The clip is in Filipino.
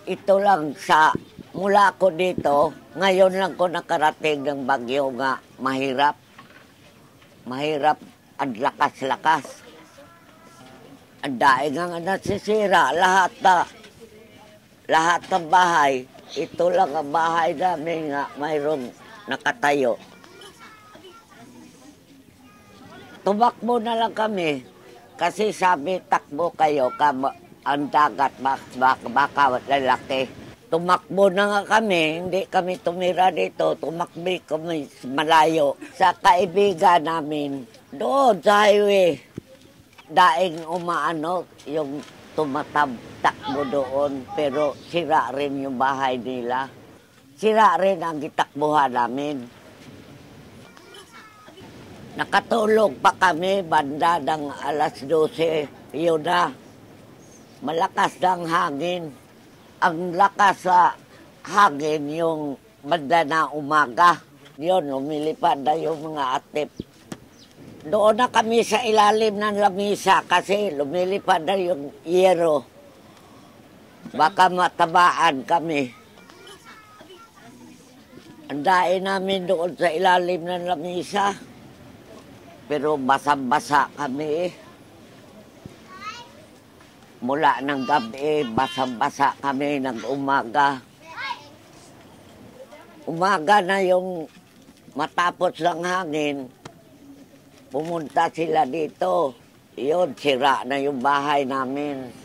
Ito lang sa mula ko dito, ngayon lang ko nakarating ng bagyo nga mahirap. Mahirap ang lakas-lakas. Ang daing nga nasisira, lahat ng bahay. Ito lang ang bahay namin nga mayroong nakatayo. Tumakbo na lang kami kasi sabi takbo kayo, ang dagat baka lalaki. Tumakbo na nga kami, hindi kami tumira dito, tumakbi kami malayo. Sa kaibigan namin, doon sa highway, daing umaano, yung tumatakbo doon, pero sira rin yung bahay nila. Sira rin ang gitakbuhan namin. Nakatulog pa kami, banda ng alas 12, yun na. Malakas ng hangin. Ang lakas sa hangin yung banda na umaga. Yun, lumilipad na yung mga atip. Doon na kami sa ilalim ng lamisa kasi lumilipad na yung yero. Baka matabaan kami. Andain namin doon sa ilalim ng lamisa. Pero basang-basa kami eh. Mula ng gabi, basang-basa kami ng umaga. Umaga na yung matapos ng hangin, pumunta sila dito. Yun, sira na yung bahay namin.